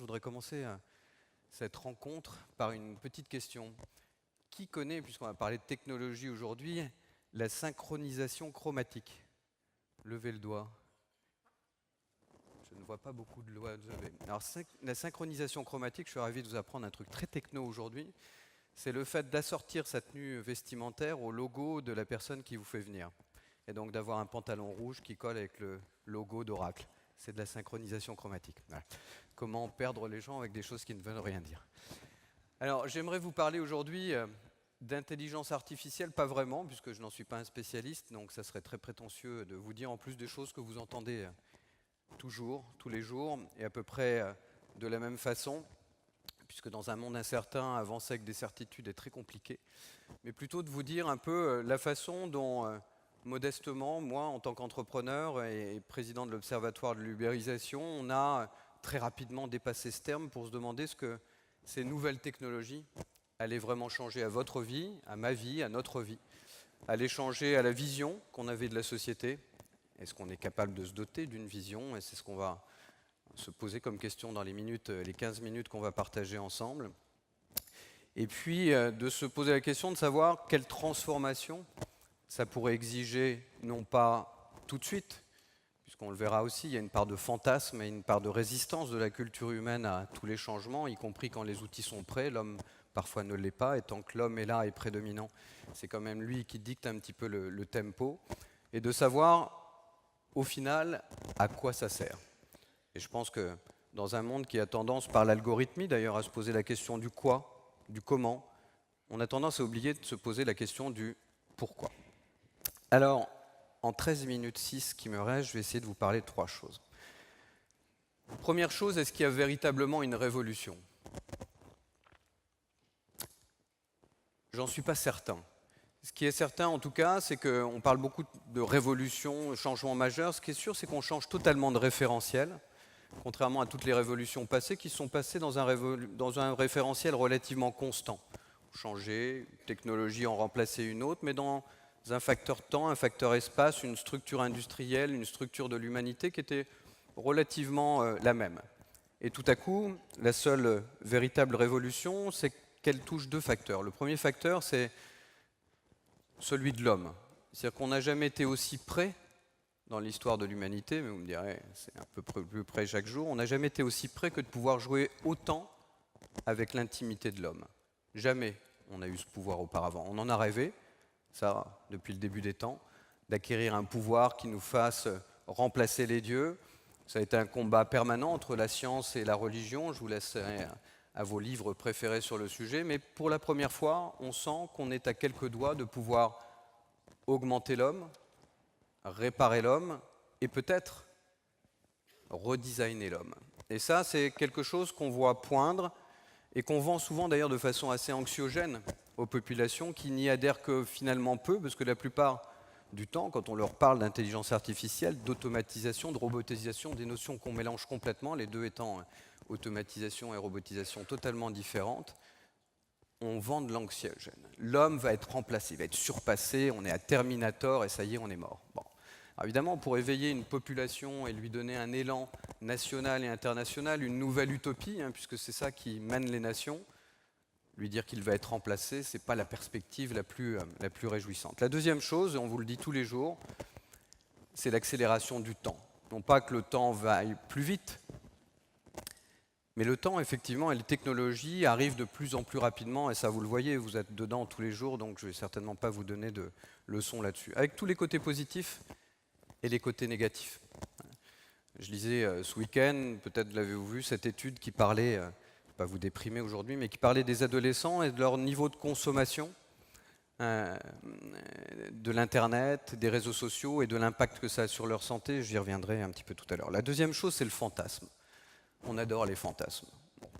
voudrais commencer cette rencontre par une petite question. Qui connaît, puisqu'on va parler de technologie aujourd'hui, la synchronisation chromatique? Levez le doigt. Je ne vois pas beaucoup de doigts levés. Alors, la synchronisation chromatique, je suis ravi de vous apprendre un truc très techno aujourd'hui. C'est le fait d'assortir sa tenue vestimentaire au logo de la personne qui vous fait venir. Et donc d'avoir un pantalon rouge qui colle avec le logo d'Oracle. C'est de la synchronisation chromatique. Voilà. Comment perdre les gens avec des choses qui ne veulent rien dire. Alors, j'aimerais vous parler aujourd'hui d'intelligence artificielle, pas vraiment, puisque je n'en suis pas un spécialiste, donc ça serait très prétentieux de vous dire en plus des choses que vous entendez toujours, tous les jours, et à peu près de la même façon, puisque dans un monde incertain, avancer avec des certitudes est très compliqué, mais plutôt de vous dire un peu la façon dont, modestement, moi, en tant qu'entrepreneur et président de l'Observatoire de l'ubérisation, on a très rapidement dépassé ce terme pour se demander ce que ces nouvelles technologies allaient vraiment changer à votre vie, à ma vie, à notre vie, allaient changer à la vision qu'on avait de la société. Est-ce qu'on est capable de se doter d'une vision? Et c'est ce qu'on va se poser comme question dans les 15 minutes qu'on va partager ensemble. Et puis de se poser la question de savoir quelle transformation ça pourrait exiger, non pas tout de suite, puisqu'on le verra aussi, il y a une part de fantasme et une part de résistance de la culture humaine à tous les changements, y compris quand les outils sont prêts. L'homme parfois ne l'est pas, et tant que l'homme est là et prédominant, c'est quand même lui qui dicte un petit peu le tempo, et de savoir, au final, à quoi ça sert. Et je pense que dans un monde qui a tendance, par l'algorithmie d'ailleurs, à se poser la question du quoi, du comment, on a tendance à oublier de se poser la question du pourquoi. Alors, en 13 minutes 6 qui me reste, je vais essayer de vous parler de 3 choses. Première chose, est-ce qu'il y a véritablement une révolution? J'en suis pas certain. Ce qui est certain, en tout cas, c'est qu'on parle beaucoup de révolution, de changement majeur. Ce qui est sûr, c'est qu'on change totalement de référentiel, contrairement à toutes les révolutions passées qui sont passées dans un référentiel relativement constant. Changer, une technologie en remplacer une autre, mais dans un facteur temps, un facteur espace, une structure industrielle, une structure de l'humanité qui était relativement la même. Et tout à coup, la seule véritable révolution, c'est qu'elle touche 2 facteurs. Le premier facteur, c'est celui de l'homme. C'est-à-dire qu'on n'a jamais été aussi près dans l'histoire de l'humanité, mais vous me direz, c'est un peu plus près chaque jour, on n'a jamais été aussi près que de pouvoir jouer autant avec l'intimité de l'homme. Jamais on a eu ce pouvoir auparavant. On en a rêvé, ça, depuis le début des temps, d'acquérir un pouvoir qui nous fasse remplacer les dieux. Ça a été un combat permanent entre la science et la religion. Je vous laisserai à vos livres préférés sur le sujet. Mais pour la première fois, on sent qu'on est à quelques doigts de pouvoir augmenter l'homme, réparer l'homme et peut-être redesigner l'homme. Et ça, c'est quelque chose qu'on voit poindre et qu'on vend souvent d'ailleurs de façon assez anxiogène aux populations qui n'y adhèrent que finalement peu, parce que la plupart du temps, quand on leur parle d'intelligence artificielle, d'automatisation, de robotisation, des notions qu'on mélange complètement, les deux étant automatisation et robotisation totalement différentes, on vend de l'anxiogène. L'homme va être remplacé, il va être surpassé, on est à Terminator et ça y est, on est mort. Bon. Alors évidemment, pour éveiller une population et lui donner un élan national et international, une nouvelle utopie, puisque c'est ça qui mène les nations, lui dire qu'il va être remplacé, ce n'est pas la perspective la plus réjouissante. La deuxième chose, et on vous le dit tous les jours, c'est l'accélération du temps. Non pas que le temps vaille plus vite, mais le temps, effectivement, et les technologies arrivent de plus en plus rapidement, et ça vous le voyez, vous êtes dedans tous les jours, donc je ne vais certainement pas vous donner de leçons là-dessus. Avec tous les côtés positifs et les côtés négatifs. Je lisais ce week-end, peut-être l'avez-vous vu, cette étude qui parlait, pas vous déprimer aujourd'hui, mais qui parlait des adolescents et de leur niveau de consommation de l'Internet, des réseaux sociaux et de l'impact que ça a sur leur santé. J'y reviendrai un petit peu tout à l'heure. La deuxième chose, c'est le fantasme. On adore les fantasmes,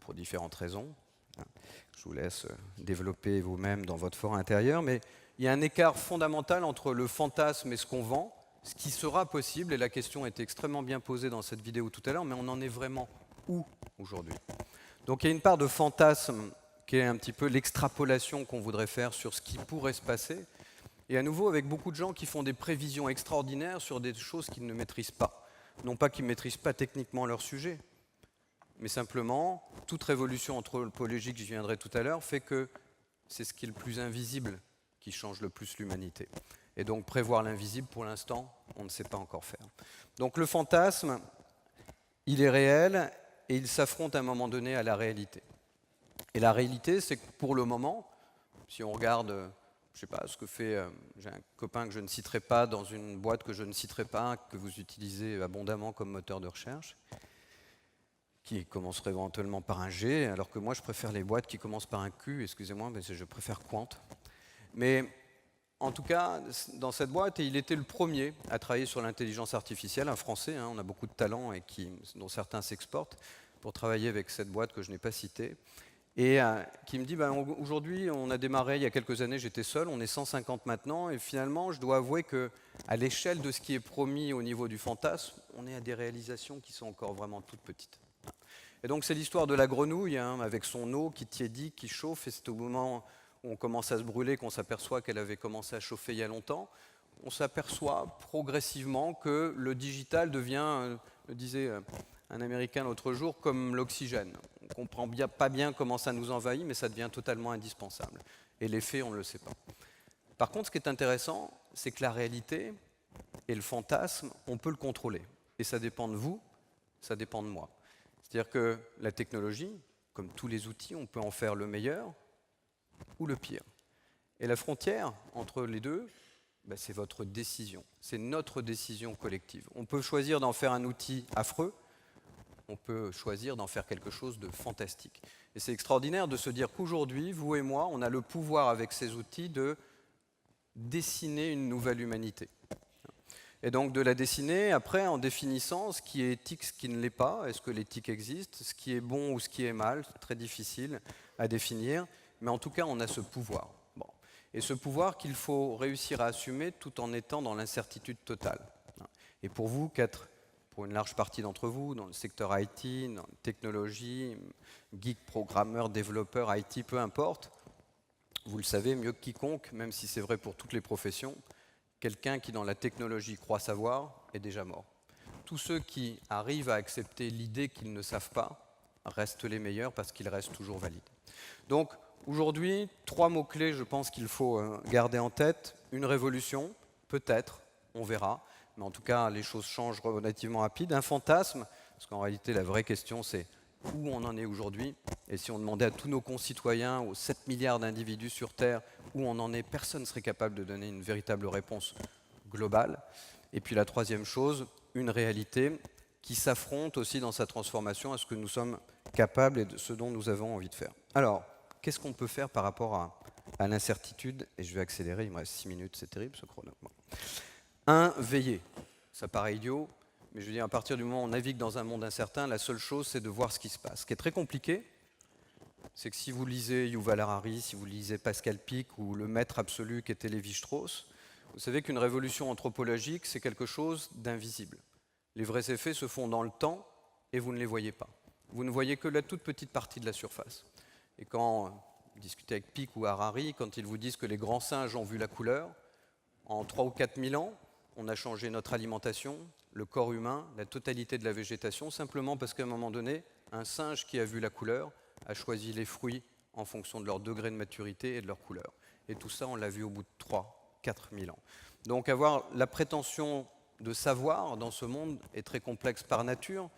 pour différentes raisons. Je vous laisse développer vous-même dans votre fort intérieur, mais il y a un écart fondamental entre le fantasme et ce qu'on vend, ce qui sera possible, et la question était extrêmement bien posée dans cette vidéo tout à l'heure, mais on en est vraiment où aujourd'hui? Donc il y a une part de fantasme qui est un petit peu l'extrapolation qu'on voudrait faire sur ce qui pourrait se passer, et à nouveau avec beaucoup de gens qui font des prévisions extraordinaires sur des choses qu'ils ne maîtrisent pas. Non pas qu'ils ne maîtrisent pas techniquement leur sujet, mais simplement, toute révolution anthropologique, j'y viendrai tout à l'heure, fait que c'est ce qui est le plus invisible qui change le plus l'humanité. Et donc prévoir l'invisible, pour l'instant, on ne sait pas encore faire. Donc le fantasme, il est réel et il s'affronte à un moment donné à la réalité. Et la réalité, c'est que pour le moment, si on regarde, je ne sais pas, ce que fait, j'ai un copain que je ne citerai pas dans une boîte que je ne citerai pas, que vous utilisez abondamment comme moteur de recherche, qui commencerait éventuellement par un G, alors que moi je préfère les boîtes qui commencent par un Q, excusez-moi, mais je préfère Quant. Mais en tout cas, dans cette boîte, il était le premier à travailler sur l'intelligence artificielle, un Français, hein, on a beaucoup de talents et dont certains s'exportent, pour travailler avec cette boîte que je n'ai pas citée, et qui me dit, aujourd'hui, on a démarré il y a quelques années, j'étais seul, on est 150 maintenant, et finalement, je dois avouer qu'à l'échelle de ce qui est promis au niveau du fantasme, on est à des réalisations qui sont encore vraiment toutes petites. Et donc c'est l'histoire de la grenouille, hein, avec son eau qui tiédit, qui chauffe, et c'est au moment où on commence à se brûler qu'on s'aperçoit qu'elle avait commencé à chauffer il y a longtemps. On s'aperçoit progressivement que le digital devient, le disait un Américain l'autre jour, comme l'oxygène. On ne comprend pas bien comment ça nous envahit, mais ça devient totalement indispensable. Et les faits, on ne le sait pas. Par contre, ce qui est intéressant, c'est que la réalité et le fantasme, on peut le contrôler. Et ça dépend de vous, ça dépend de moi. C'est-à-dire que la technologie, comme tous les outils, on peut en faire le meilleur ou le pire. Et la frontière entre les deux, c'est votre décision. C'est notre décision collective. On peut choisir d'en faire un outil affreux, on peut choisir d'en faire quelque chose de fantastique. Et c'est extraordinaire de se dire qu'aujourd'hui, vous et moi, on a le pouvoir avec ces outils de dessiner une nouvelle humanité. Et donc de la dessiner, après, en définissant ce qui est éthique, ce qui ne l'est pas, est-ce que l'éthique existe, ce qui est bon ou ce qui est mal, c'est très difficile à définir, mais en tout cas, on a ce pouvoir. Bon. Et ce pouvoir qu'il faut réussir à assumer tout en étant dans l'incertitude totale. Et pour vous, pour une large partie d'entre vous, dans le secteur IT, dans la technologie, geek, programmeur, développeur, IT, peu importe, vous le savez mieux que quiconque, même si c'est vrai pour toutes les professions, quelqu'un qui dans la technologie croit savoir est déjà mort. Tous ceux qui arrivent à accepter l'idée qu'ils ne savent pas restent les meilleurs parce qu'ils restent toujours valides. Donc aujourd'hui, 3 mots-clés, je pense qu'il faut garder en tête. Une révolution, peut-être, on verra, mais en tout cas les choses changent relativement rapide. Un fantasme, parce qu'en réalité la vraie question c'est où on en est aujourd'hui. Et si on demandait à tous nos concitoyens, aux 7 milliards d'individus sur Terre, où on en est, personne ne serait capable de donner une véritable réponse globale. Et puis la troisième chose, une réalité qui s'affronte aussi dans sa transformation à ce que nous sommes capables et de ce dont nous avons envie de faire. Alors, qu'est-ce qu'on peut faire par rapport à l'incertitude? Et je vais accélérer, il me reste 6 minutes, c'est terrible ce chrono. 1, veiller. Ça paraît idiot, mais je veux dire, à partir du moment où on navigue dans un monde incertain, la seule chose, c'est de voir ce qui se passe. Ce qui est très compliqué, c'est que si vous lisez Yuval Harari, si vous lisez Pascal Pic ou le maître absolu qui était Lévi-Strauss, vous savez qu'une révolution anthropologique, c'est quelque chose d'invisible. Les vrais effets se font dans le temps et vous ne les voyez pas. Vous ne voyez que la toute petite partie de la surface. Et quand vous discutez avec Pic ou Harari, quand ils vous disent que les grands singes ont vu la couleur, en 3 ou 4 000 ans, on a changé notre alimentation, le corps humain, la totalité de la végétation, simplement parce qu'à un moment donné, un singe qui a vu la couleur a choisi les fruits en fonction de leur degré de maturité et de leur couleur. Et tout ça, on l'a vu au bout de 3 4 000 ans. Donc avoir la prétention de savoir dans ce monde est très complexe par nature,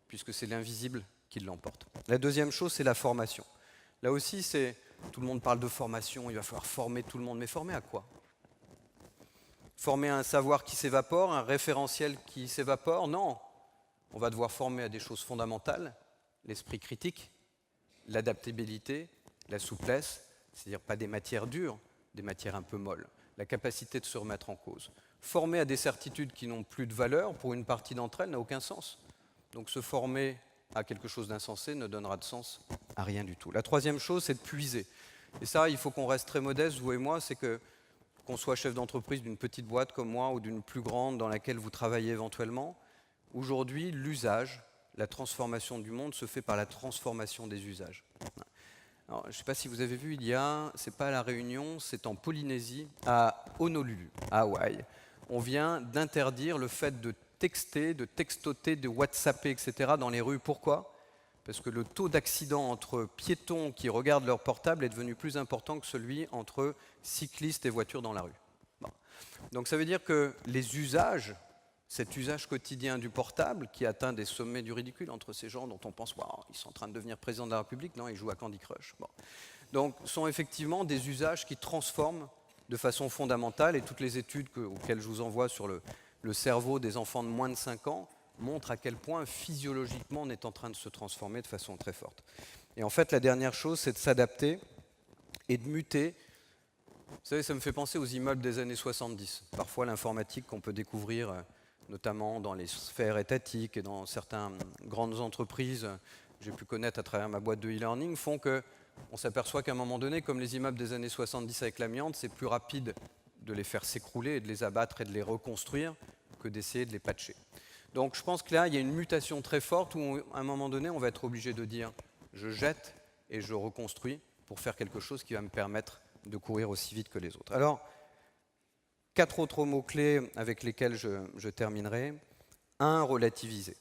puisque c'est l'invisible qui l'emporte. La deuxième chose, c'est la formation. Là aussi, tout le monde parle de formation, il va falloir former tout le monde, mais former à quoi? Former à un savoir qui s'évapore, un référentiel qui s'évapore? Non. On va devoir former à des choses fondamentales, l'esprit critique, l'adaptabilité, la souplesse, c'est-à-dire pas des matières dures, des matières un peu molles, la capacité de se remettre en cause. Former à des certitudes qui n'ont plus de valeur, pour une partie d'entre elles, n'a aucun sens. Donc se former à quelque chose d'insensé ne donnera de sens à rien du tout. La troisième chose, c'est de puiser. Et ça, il faut qu'on reste très modeste, vous et moi, c'est que qu'on soit chef d'entreprise d'une petite boîte comme moi ou d'une plus grande dans laquelle vous travaillez éventuellement, aujourd'hui, l'usage, la transformation du monde se fait par la transformation des usages. Alors, je ne sais pas si vous avez vu, c'est pas à La Réunion, c'est en Polynésie, à Honolulu, à Hawaï. On vient d'interdire le fait de texter, de textoter, de whatsapper, etc. dans les rues. Pourquoi? parce que le taux d'accident entre piétons qui regardent leur portable est devenu plus important que celui entre cyclistes et voitures dans la rue. Bon. Donc ça veut dire que les usages, cet usage quotidien du portable, qui atteint des sommets du ridicule entre ces gens dont on pense wow, ils sont en train de devenir président de la République, non, ils jouent à Candy Crush. Bon. Donc sont effectivement des usages qui transforment de façon fondamentale, et toutes les études auxquelles je vous envoie sur le cerveau des enfants de moins de 5 ans montrent à quel point physiologiquement on est en train de se transformer de façon très forte. Et en fait, la dernière chose, c'est de s'adapter et de muter. Vous savez, ça me fait penser aux immeubles des années 70. Parfois, l'informatique qu'on peut découvrir, notamment dans les sphères étatiques et dans certaines grandes entreprises, j'ai pu connaître à travers ma boîte de e-learning, font qu'on s'aperçoit qu'à un moment donné, comme les immeubles des années 70 avec l'amiante, c'est plus rapide de les faire s'écrouler et de les abattre et de les reconstruire que d'essayer de les patcher. Donc je pense que là, il y a une mutation très forte où, à un moment donné, on va être obligé de dire « je jette et je reconstruis » pour faire quelque chose qui va me permettre de courir aussi vite que les autres. Alors, 4 autres mots-clés avec lesquels je terminerai. 1, relativiser.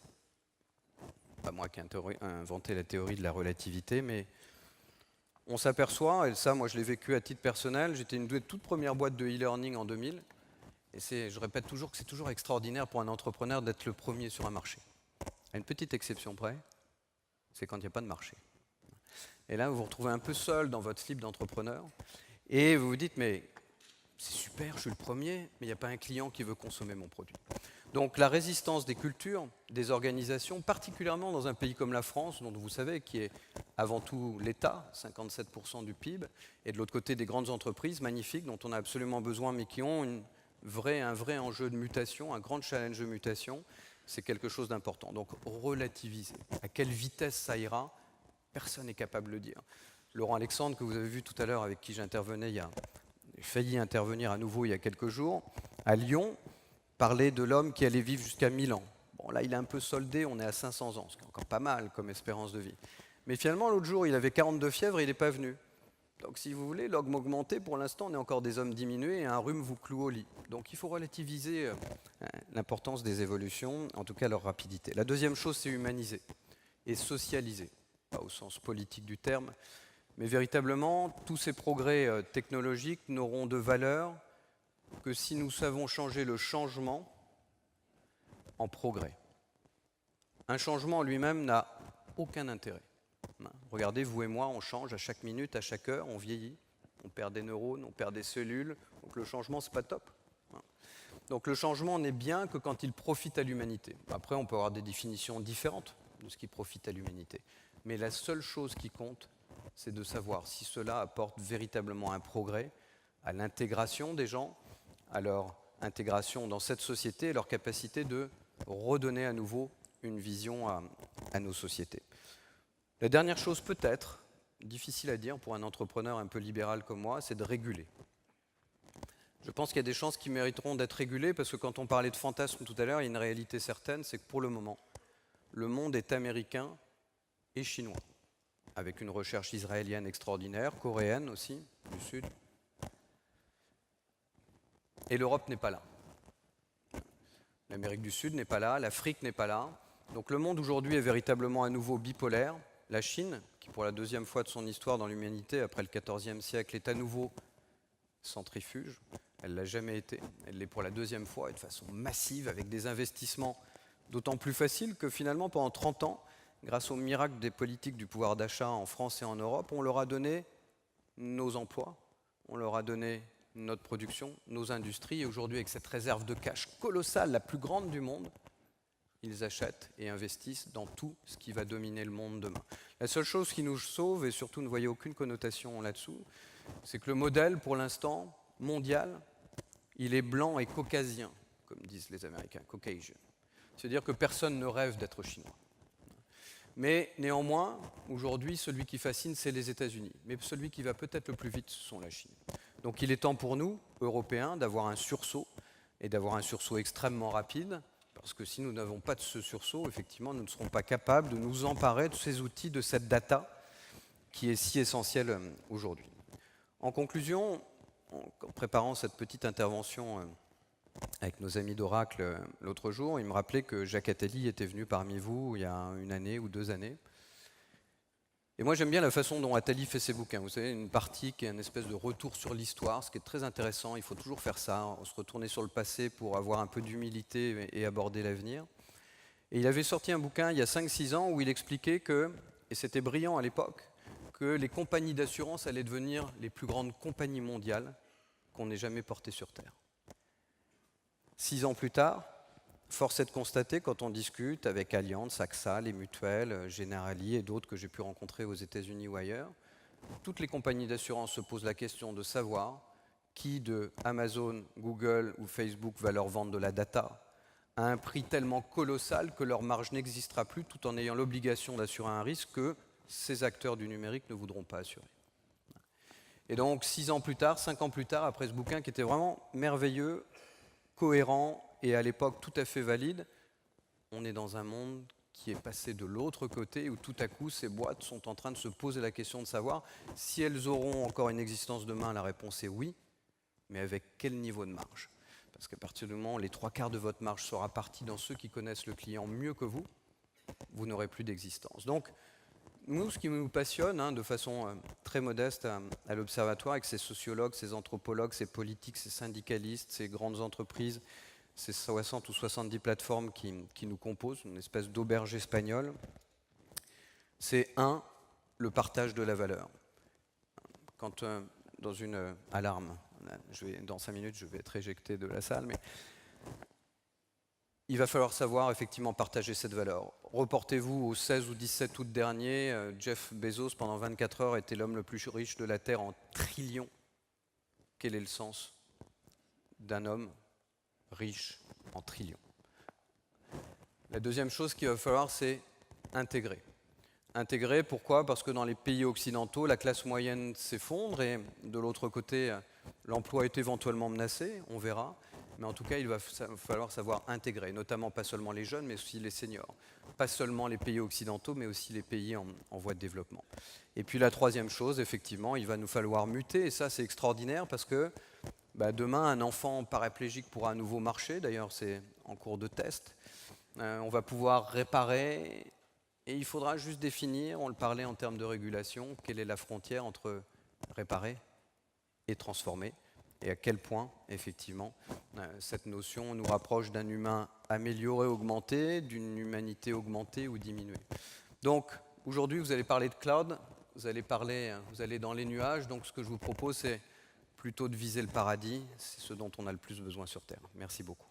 Pas moi qui ai inventé la théorie de la relativité, mais on s'aperçoit, et ça, moi je l'ai vécu à titre personnel, j'étais une des toutes premières boîtes de e-learning en 2000, et je répète toujours que c'est toujours extraordinaire pour un entrepreneur d'être le premier sur un marché. À une petite exception près, c'est quand il n'y a pas de marché. Et là, vous vous retrouvez un peu seul dans votre slip d'entrepreneur, et vous vous dites, mais c'est super, je suis le premier, mais il n'y a pas un client qui veut consommer mon produit. Donc la résistance des cultures, des organisations, particulièrement dans un pays comme la France, dont vous savez, qui est avant tout l'État, 57% du PIB, et de l'autre côté des grandes entreprises magnifiques dont on a absolument besoin, mais qui ont un vrai enjeu de mutation, un grand challenge de mutation, c'est quelque chose d'important. Donc relativiser. À quelle vitesse ça ira, personne n'est capable de le dire. Laurent Alexandre, que vous avez vu tout à l'heure, avec qui j'intervenais j'ai failli intervenir à nouveau il y a quelques jours, à Lyon, parlait de l'homme qui allait vivre jusqu'à 1000 ans. Bon, là, il est un peu soldé, on est à 500 ans, ce qui est encore pas mal comme espérance de vie. Mais finalement, l'autre jour, il avait 42 fièvres et il n'est pas venu. Donc, si vous voulez, l'ogme augmenté, pour l'instant, on est encore des hommes diminués et un rhume vous cloue au lit. Donc, il faut relativiser l'importance des évolutions, en tout cas leur rapidité. La deuxième chose, c'est humaniser et socialiser, pas au sens politique du terme, mais véritablement, tous ces progrès technologiques n'auront de valeur que si nous savons changer le changement en progrès. Un changement en lui-même n'a aucun intérêt. Regardez, vous et moi, on change à chaque minute, à chaque heure, on vieillit, on perd des neurones, on perd des cellules, donc le changement, c'est pas top. Donc le changement n'est bien que quand il profite à l'humanité. Après, on peut avoir des définitions différentes de ce qui profite à l'humanité. Mais la seule chose qui compte, c'est de savoir si cela apporte véritablement un progrès à l'intégration des gens, à leur intégration dans cette société et leur capacité de redonner à nouveau une vision à nos sociétés. La dernière chose peut-être, difficile à dire pour un entrepreneur un peu libéral comme moi, c'est de réguler. Je pense qu'il y a des chances qui mériteront d'être régulées parce que quand on parlait de fantasme tout à l'heure, il y a une réalité certaine, c'est que pour le moment, le monde est américain et chinois, avec une recherche israélienne extraordinaire, coréenne aussi, du Sud. Et l'Europe n'est pas là. L'Amérique du Sud n'est pas là, l'Afrique n'est pas là. Donc le monde aujourd'hui est véritablement à nouveau bipolaire. La Chine, qui pour la deuxième fois de son histoire dans l'humanité, après le XIVe siècle, est à nouveau centrifuge. Elle ne l'a jamais été. Elle l'est pour la deuxième fois et de façon massive, avec des investissements d'autant plus faciles que finalement, pendant 30 ans, grâce au miracle des politiques du pouvoir d'achat en France et en Europe, on leur a donné nos emplois, on leur a donné notre production, nos industries, et aujourd'hui, avec cette réserve de cash colossale, la plus grande du monde, ils achètent et investissent dans tout ce qui va dominer le monde demain. La seule chose qui nous sauve, et surtout ne voyez aucune connotation là-dessous, c'est que le modèle, pour l'instant, mondial, il est blanc et caucasien, comme disent les Américains, Caucasian. C'est-à-dire que personne ne rêve d'être chinois. Mais néanmoins, aujourd'hui, celui qui fascine, c'est les États-Unis. Mais celui qui va peut-être le plus vite, ce sont la Chine. Donc il est temps pour nous, Européens, d'avoir un sursaut, et d'avoir un sursaut extrêmement rapide, parce que si nous n'avons pas de ce sursaut, effectivement, nous ne serons pas capables de nous emparer de ces outils, de cette data, qui est si essentielle aujourd'hui. En conclusion, en préparant cette petite intervention avec nos amis d'Oracle l'autre jour, il me rappelait que Jacques Attali était venu parmi vous il y a une année ou 2 années. Et moi, j'aime bien la façon dont Attali fait ses bouquins. Vous savez, une partie qui est une espèce de retour sur l'histoire, ce qui est très intéressant. Il faut toujours faire ça, se retourner sur le passé pour avoir un peu d'humilité et aborder l'avenir. Et il avait sorti un bouquin il y a 5-6 ans où il expliquait que, et c'était brillant à l'époque, que les compagnies d'assurance allaient devenir les plus grandes compagnies mondiales qu'on ait jamais portées sur Terre. 6 ans plus tard, force est de constater, quand on discute avec Allianz, AXA, les mutuelles, Generali et d'autres que j'ai pu rencontrer aux États-Unis ou ailleurs, toutes les compagnies d'assurance se posent la question de savoir qui de Amazon, Google ou Facebook va leur vendre de la data à un prix tellement colossal que leur marge n'existera plus, tout en ayant l'obligation d'assurer un risque que ces acteurs du numérique ne voudront pas assurer. Et donc 6 ans plus tard, 5 ans plus tard, après ce bouquin qui était vraiment merveilleux, cohérent et à l'époque tout à fait valide, on est dans un monde qui est passé de l'autre côté où tout à coup ces boîtes sont en train de se poser la question de savoir si elles auront encore une existence demain. La réponse est oui, mais avec quel niveau de marge? Parce qu'à partir du moment où les 3/4 de votre marge sera partie dans ceux qui connaissent le client mieux que vous, vous n'aurez plus d'existence. Donc, nous, ce qui nous passionne, de façon très modeste à l'Observatoire, avec ces sociologues, ces anthropologues, ces politiques, ces syndicalistes, ces grandes entreprises, ces 60 ou 70 plateformes qui nous composent, une espèce d'auberge espagnole, c'est le partage de la valeur. Quand dans une alarme, dans 5 minutes je vais être éjecté de la salle, mais il va falloir savoir effectivement partager cette valeur. Reportez-vous au 16 ou 17 août dernier, Jeff Bezos pendant 24 heures était l'homme le plus riche de la Terre en trillions. Quel est le sens d'un homme riche en trillions? La deuxième chose qu'il va falloir, c'est intégrer. Intégrer, pourquoi? Parce que dans les pays occidentaux, la classe moyenne s'effondre et de l'autre côté, l'emploi est éventuellement menacé, on verra. Mais en tout cas, il va falloir savoir intégrer, notamment pas seulement les jeunes, mais aussi les seniors. Pas seulement les pays occidentaux, mais aussi les pays en voie de développement. Et puis la troisième chose, effectivement, il va nous falloir muter, et ça c'est extraordinaire parce que demain, un enfant paraplégique pourra à nouveau marcher, d'ailleurs c'est en cours de test. On va pouvoir réparer, et il faudra juste définir, on le parlait en termes de régulation, quelle est la frontière entre réparer et transformer, et à quel point, effectivement, cette notion nous rapproche d'un humain amélioré, augmenté, d'une humanité augmentée ou diminuée. Donc, aujourd'hui, vous allez parler de cloud, vous allez dans les nuages, donc ce que je vous propose, c'est plutôt de viser le paradis, c'est ce dont on a le plus besoin sur Terre. Merci beaucoup.